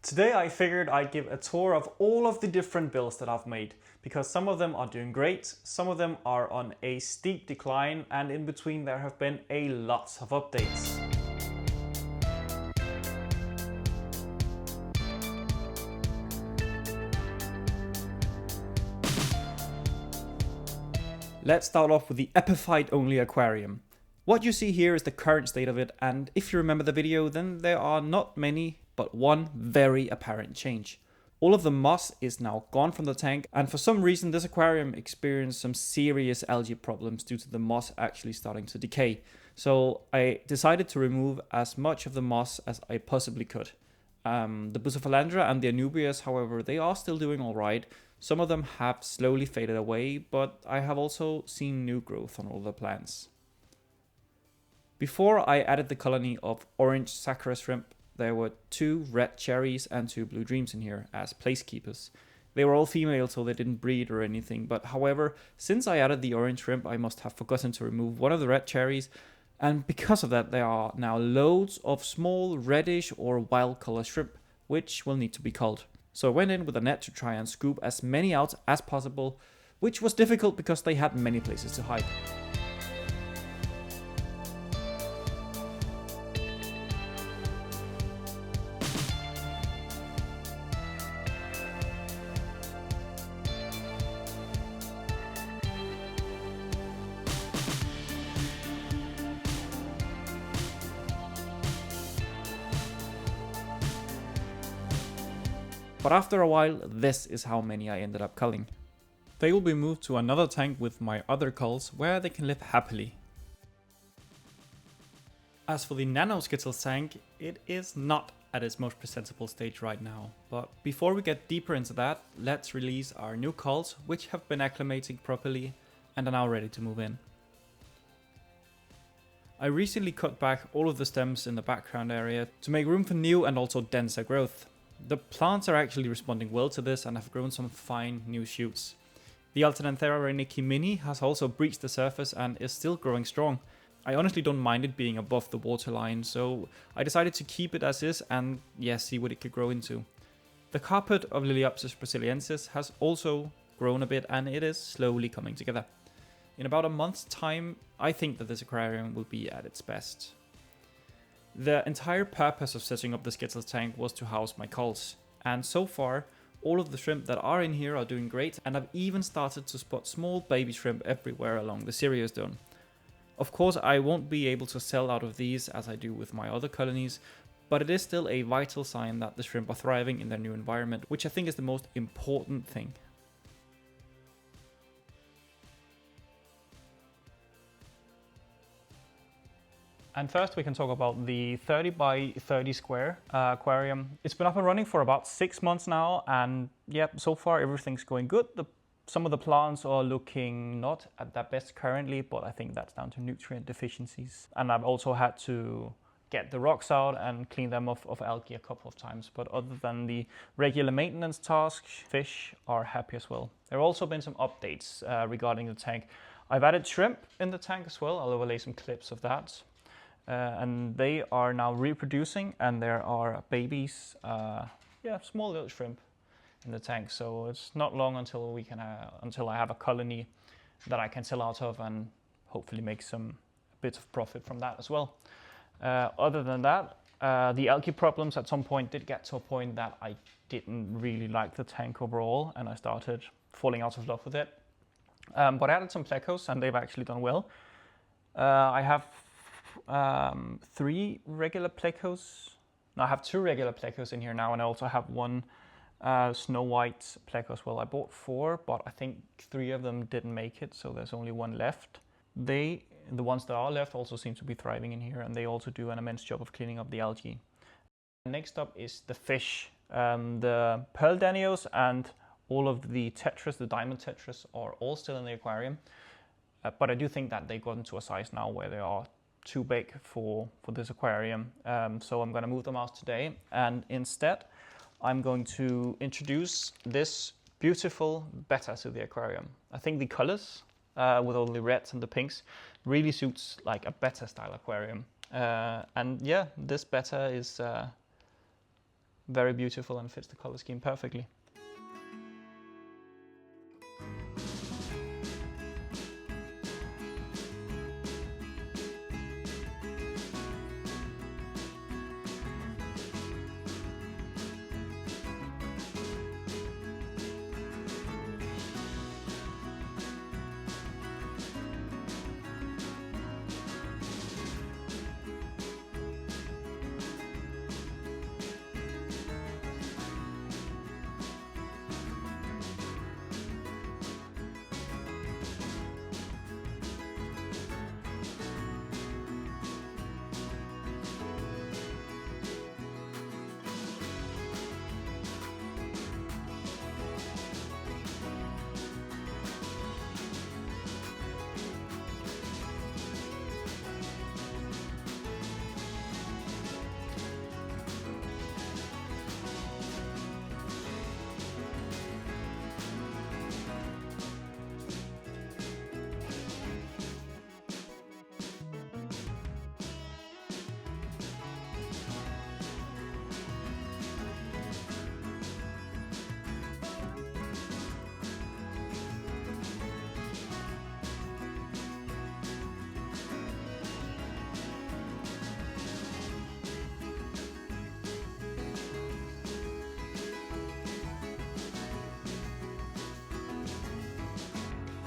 Today I figured I'd give a tour of all of the different builds that I've made, because some of them are doing great, some of them are on a steep decline, and in between there have been a lot of updates. Let's start off with the Epiphyte only aquarium. What you see here is the current state of it, and if you remember the video, then there are not many, but one very apparent change. All of the moss is now gone from the tank, and for some reason this aquarium experienced some serious algae problems due to the moss actually starting to decay. So I decided to remove as much of the moss as I possibly could. The Bucephalandra and the Anubias, however, they are still doing alright. Some of them have slowly faded away, but I have also seen new growth on all the plants. Before I added the colony of orange Sakura shrimp, there were 2 red cherries and 2 blue dreams in here as placekeepers. They were all female, so they didn't breed or anything, but however, since I added the orange shrimp, I must have forgotten to remove one of the red cherries, and because of that there are now loads of small reddish or wild color shrimp, which will need to be culled. So I went in with a net to try and scoop as many out as possible, which was difficult because they had many places to hide. But after a while, this is how many I ended up culling. They will be moved to another tank with my other culls, where they can live happily. As for the nano Skittles tank, it is not at its most presentable stage right now. But before we get deeper into that, let's release our new culls, which have been acclimating properly and are now ready to move in. I recently cut back all of the stems in the background area to make room for new and also denser growth. The plants are actually responding well to this and have grown some fine new shoots. The Alternanthera renicky mini has also breached the surface and is still growing strong. I honestly don't mind it being above the waterline, so I decided to keep it as is and see what it could grow into. The carpet of Liliopsis brasiliensis has also grown a bit and it is slowly coming together. In about a month's time, I think that this aquarium will be at its best. The entire purpose of setting up the Skittles tank was to house my culls, and so far all of the shrimp that are in here are doing great, and I've even started to spot small baby shrimp everywhere along the Zone. Of course I won't be able to sell out of these as I do with my other colonies, but it is still a vital sign that the shrimp are thriving in their new environment, which I think is the most important thing. And first we can talk about the 30 by 30 square aquarium. It's been up and running for about 6 months now, and so far everything's going good. Some of the plants are looking not at their best currently, but I think that's down to nutrient deficiencies. And I've also had to get the rocks out and clean them off of algae a couple of times. But other than the regular maintenance tasks, fish are happy as well. There have also been some updates regarding the tank. I've added shrimp in the tank as well. I'll overlay some clips of that. And they are now reproducing, and there are babies, small little shrimp in the tank. So it's not long until until I have a colony that I can sell out of and hopefully make some bits of profit from that as well. Other than that, the algae problems at some point did get to a point that I didn't really like the tank overall, and I started falling out of love with it. But I added some plecos, and they've actually done well. I have 3 regular plecos. No, I have 2 regular plecos in here now, and I also have 1 snow white pleco as well. I bought 4, but I think 3 of them didn't make it, so there's only 1 left. The ones that are left also seem to be thriving in here, and they also do an immense job of cleaning up the algae. Next up is the fish. The pearl danios and all of the tetras, the diamond tetras, are all still in the aquarium, but I do think that they got into a size now where they are too big for this aquarium, so I'm going to move them out today, and instead I'm going to introduce this beautiful betta to the aquarium. I think the colors with all the reds and the pinks really suits like a betta style aquarium, and this betta is very beautiful and fits the color scheme perfectly.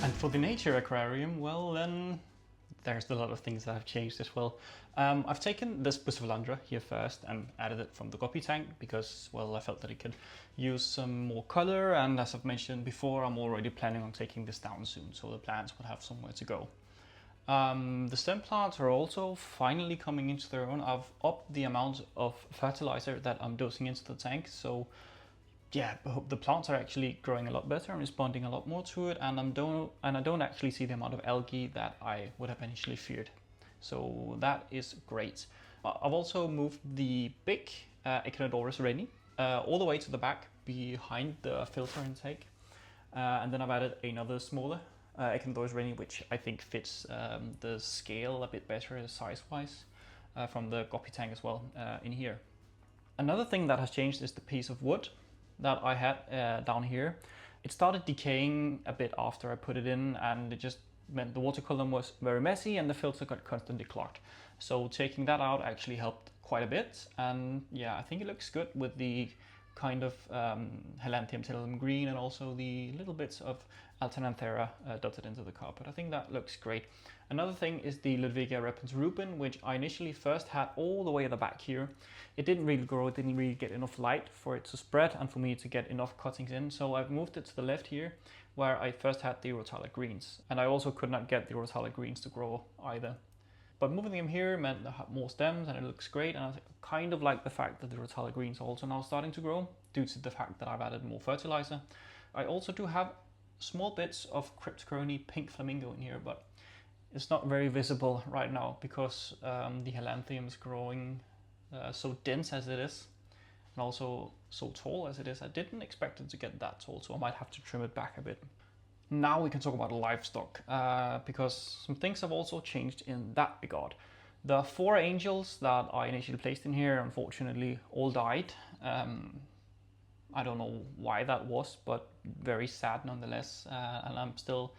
And for the nature aquarium, well then, there's a lot of things that have changed as well. I've taken this Bussalandra here first and added it from the Guppy tank because, well, I felt that it could use some more color, and as I've mentioned before, I'm already planning on taking this down soon, so the plants would have somewhere to go. The stem plants are also finally coming into their own. I've upped the amount of fertilizer that I'm dosing into the tank, so yeah, the plants are actually growing a lot better and responding a lot more to it, and I don't actually see the amount of algae that I would have initially feared. So that is great. I've also moved the big Echinodorus reni all the way to the back behind the filter intake, and then I've added another smaller Echinodorus reni, which I think fits the scale a bit better size-wise from the Guppy tank as well in here. Another thing that has changed is the piece of wood that I had down here. It started decaying a bit after I put it in, and it just meant the water column was very messy and the filter got constantly clogged. So taking that out actually helped quite a bit, and yeah, I think it looks good with the kind of Helanthrium tellum green and also the little bits of Alternanthera dotted into the carpet. I think that looks great. Another thing is the Ludwigia repens rubin, which I initially first had all the way at the back here. It didn't really grow, it didn't really get enough light for it to spread and for me to get enough cuttings in. So I've moved it to the left here, where I first had the Rotala greens. And I also could not get the Rotala greens to grow either. But moving them here meant I had more stems and it looks great, and I kind of like the fact that the Rotala greens are also now starting to grow due to the fact that I've added more fertilizer. I also do have small bits of Cryptocorini pink flamingo in here, but it's not very visible right now because the Helanthrium is growing so dense as it is, and also so tall as it is. I didn't expect it to get that tall, so I might have to trim it back a bit. Now we can talk about livestock, because some things have also changed in that regard. The 4 angels that I initially placed in here unfortunately all died. I don't know why that was, but very sad nonetheless, and I'm still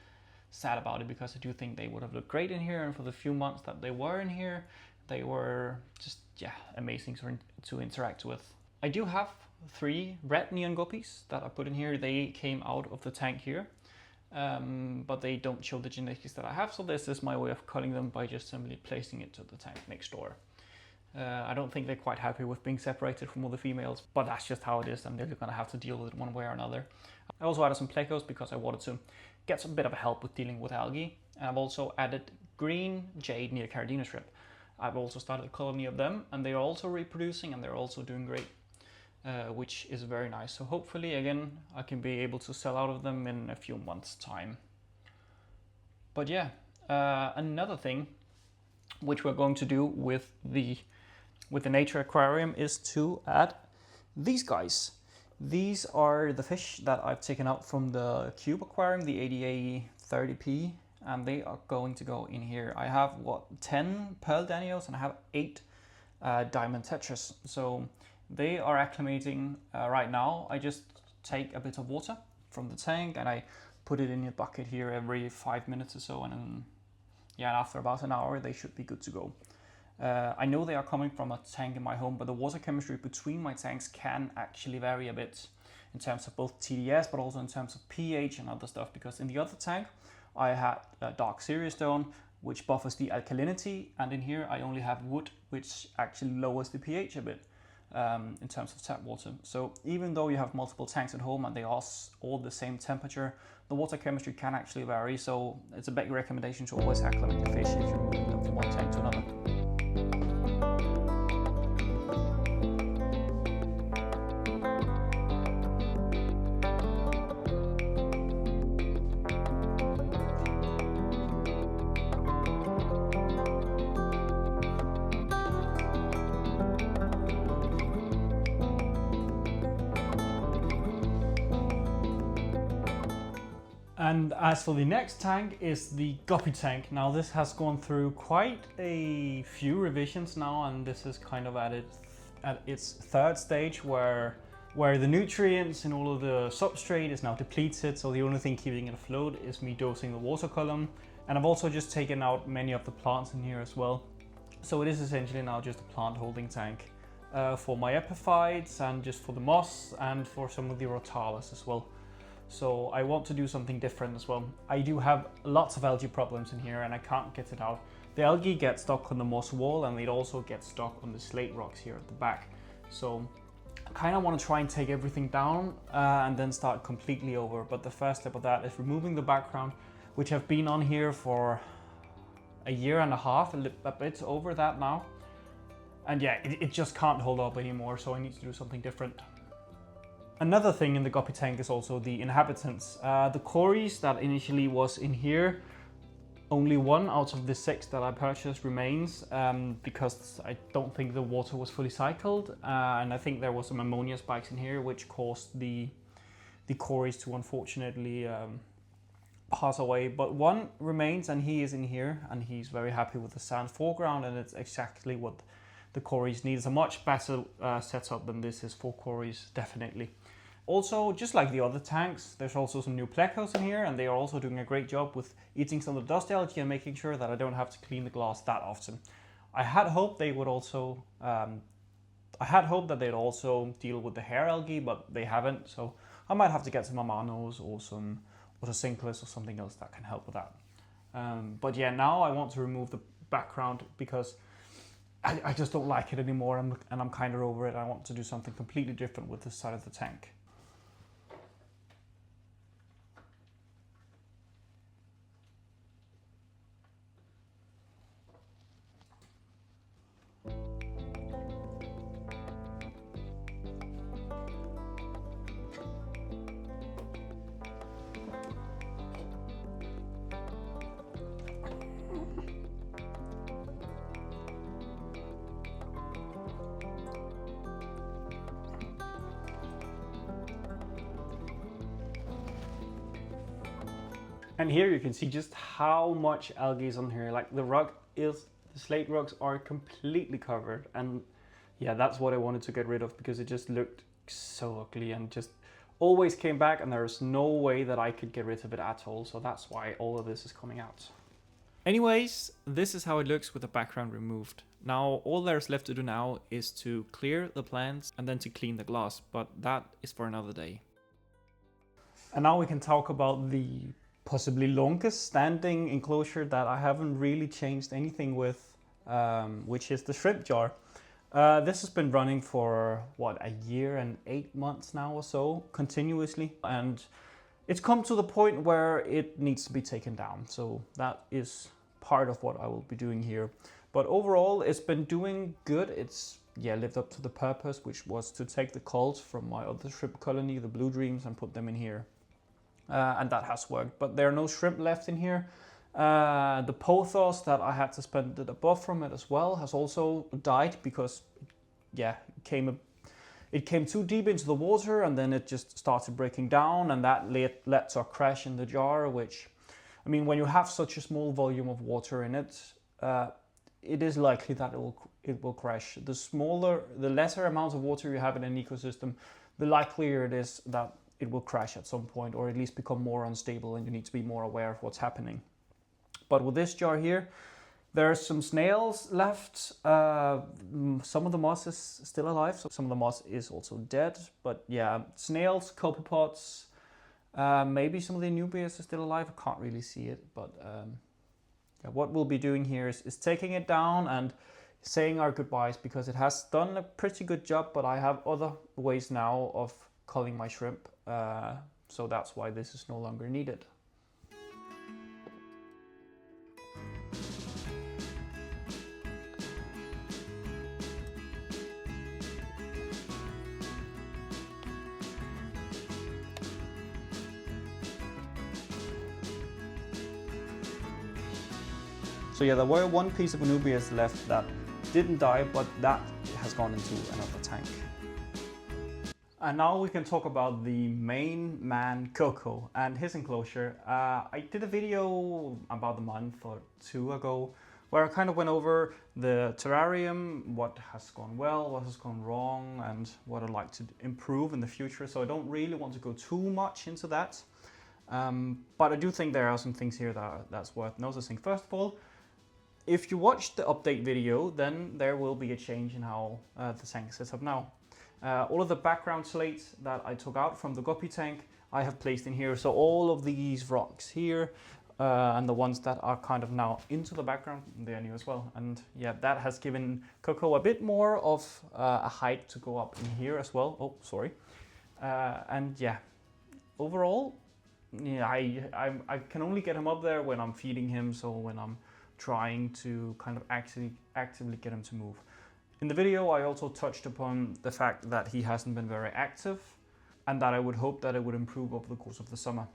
sad about it because I do think they would have looked great in here, and for the few months that they were in here, they were just, yeah, amazing to interact with. I do have 3 red neon guppies that I put in here. They came out of the tank here, but they don't show the genetics that I have, so this is my way of culling them by just simply placing it to the tank next door. I don't think they're quite happy with being separated from all the females, but that's just how it is, and they're gonna have to deal with it one way or another. I also added some plecos because I wanted to get some bit of help with dealing with algae, and I've also added green jade neocaridina shrimp. I've also started a colony of them, and they're also reproducing and they're also doing great, which is very nice. So hopefully, again, I can be able to sell out of them in a few months' time. But yeah, another thing which we're going to do with the nature aquarium is to add these guys. These are the fish that I've taken out from the cube aquarium, the ADA 30p, and they are going to go in here. I have 10 pearl danios and I have 8 diamond tetras. So They are acclimating right now. I just take a bit of water from the tank and I put it in a bucket here every 5 minutes or so, and then after about an hour they should be good to go. I know they are coming from a tank in my home, but the water chemistry between my tanks can actually vary a bit in terms of both TDS, but also in terms of pH and other stuff, because in the other tank I had dark cereal stone, which buffers the alkalinity, and in here I only have wood, which actually lowers the pH a bit in terms of tap water. So even though you have multiple tanks at home and they are all the same temperature, the water chemistry can actually vary, so it's a big recommendation to always acclimate the fish if you're moving them from one tank to another. And as for the next tank is the Guppy tank. Now this has gone through quite a few revisions now, and this is kind of at its third stage where the nutrients in all of the substrate is now depleted, so the only thing keeping it afloat is me dosing the water column. And I've also just taken out many of the plants in here as well. So it is essentially now just a plant holding tank for my epiphytes and just for the moss and for some of the rotalas as well. So I want to do something different as well. I do have lots of algae problems in here and I can't get it out. The algae get stuck on the moss wall and it also gets stuck on the slate rocks here at the back. So I kind of want to try and take everything down and then start completely over. But the first step of that is removing the background, which have been on here for a year and a half, a bit over that now. And yeah, it just can't hold up anymore, so I need to do something different. Another thing in the Guppy tank is also the inhabitants. The cories that initially was in here, only 1 out of the 6 that I purchased remains because I don't think the water was fully cycled, and I think there was some ammonia spikes in here which caused the cories to unfortunately pass away. But 1 remains and he is in here and he's very happy with the sand foreground, and it's exactly what the cories need. It's a much better setup than this is for cories, definitely. Also, just like the other tanks, there's also some new plecos in here, and they are also doing a great job with eating some of the dust algae and making sure that I don't have to clean the glass that often. I had hoped they would also, they'd also deal with the hair algae, but they haven't. So I might have to get some amanos or some autosynclus or something else that can help with that. But yeah, now I want to remove the background because I just don't like it anymore, and I'm kind of over it. I want to do something completely different with this side of the tank. And here you can see just how much algae is on here. Like the slate rocks are completely covered, and yeah, that's what I wanted to get rid of because it just looked so ugly and just always came back, and there's no way that I could get rid of it at all. So that's why all of this is coming out. Anyways, this is how it looks with the background removed. Now all there's left to do now is to clear the plants and then to clean the glass, but that is for another day. And now we can talk about the possibly longest standing enclosure that I haven't really changed anything with, which is the shrimp jar. This has been running for what, a year and 8 months now or so, continuously, and it's come to the point where it needs to be taken down. So that is part of what I will be doing here. But overall, it's been doing good. It's lived up to the purpose, which was to take the culls from my other shrimp colony, the blue dreams, and put them in here. And that has worked, but there are no shrimp left in here. The pothos that I had suspended above from it as well has also died because it came too deep into the water, and then it just started breaking down, and that led to a crash in the jar, which, I mean, when you have such a small volume of water in it, it is likely that it will crash. The lesser amounts of water you have in an ecosystem, the likelier it is that it will crash at some point, or at least become more unstable, and you need to be more aware of what's happening. But with this jar here, there's some snails left. Some of the moss is still alive, so some of the moss is also dead. But yeah, snails, copepods, maybe some of the Anubias are still alive. I can't really see it, but yeah, what we'll be doing here is taking it down and saying our goodbyes, because it has done a pretty good job, but I have other ways now of culling my shrimp, so that's why this is no longer needed. So yeah, there were one piece of Anubias left that didn't die, but that has gone into another tank. And now we can talk about the main man, Coco, and his enclosure. I did a video about a month or two ago where I kind of went over the terrarium, what has gone well, what has gone wrong, and what I'd like to improve in the future. So I don't really want to go too much into that. But I do think there are some things here that's worth noticing. First of all, if you watch the update video, then there will be a change in how the tank sets up now. All of the background slates that I took out from the Guppy tank, I have placed in here. So all of these rocks here, and the ones that are kind of now into the background, they are new as well. And yeah, that has given Coco a bit more of a height to go up in here as well. Oh, sorry. And yeah, overall, yeah, I can only get him up there when I'm feeding him, so when I'm trying to kind of actively get him to move. In the video, I also touched upon the fact that he hasn't been very active, and that I would hope that it would improve over the course of the summer.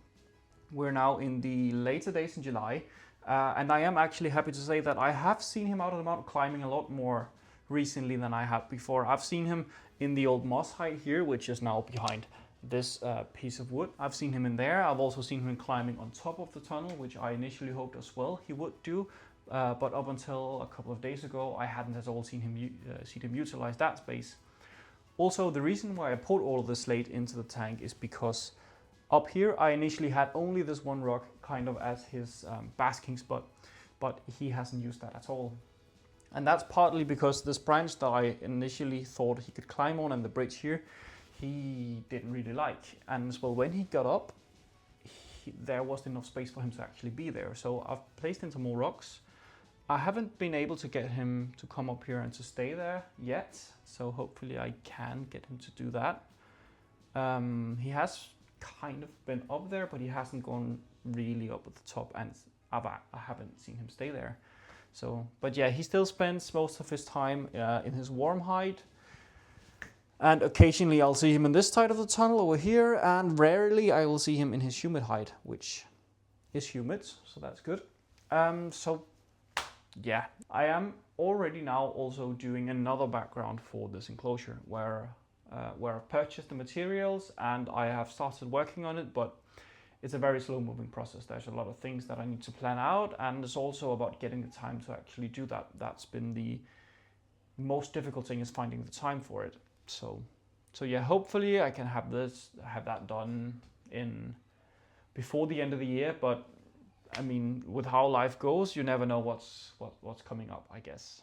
We're now in the later days in July, and I am actually happy to say that I have seen him out of the mountain climbing a lot more recently than I have before. I've seen him in the old moss hide here, which is now behind this piece of wood. I've seen him in there. I've also seen him climbing on top of the tunnel, which I initially hoped as well he would do. But up until a couple of days ago, I hadn't at all seen him utilize that space. Also, the reason why I put all of the slate into the tank is because up here I initially had only this one rock kind of as his basking spot, but he hasn't used that at all. And that's partly because this branch that I initially thought he could climb on and the bridge here, he didn't really like. And as well, when he got up, there wasn't enough space for him to actually be there. So I've placed in some more rocks. I haven't been able to get him to come up here and to stay there yet, so hopefully I can get him to do that. He has kind of been up there, but he hasn't gone really up at the top, and I haven't seen him stay there. So, but yeah, he still spends most of his time in his warm hide, and occasionally I'll see him in this side of the tunnel over here, and rarely I will see him in his humid hide, which is humid, so that's good. So yeah, I am already now also doing another background for this enclosure where I've purchased the materials and I have started working on it, but it's a very slow moving process. There's a lot of things that I need to plan out, and it's also about getting the time to actually do that. That's been the most difficult thing, is finding the time for it. So yeah, hopefully I can have that done before the end of the year, but I mean, with how life goes, you never know what's coming up, I guess.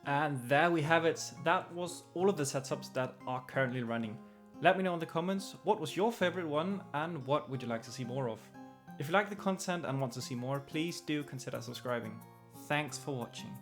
And there we have it. That was all of the setups that are currently running. Let me know in the comments what was your favorite one and what would you like to see more of. If you like the content and want to see more, please do consider subscribing. Thanks for watching.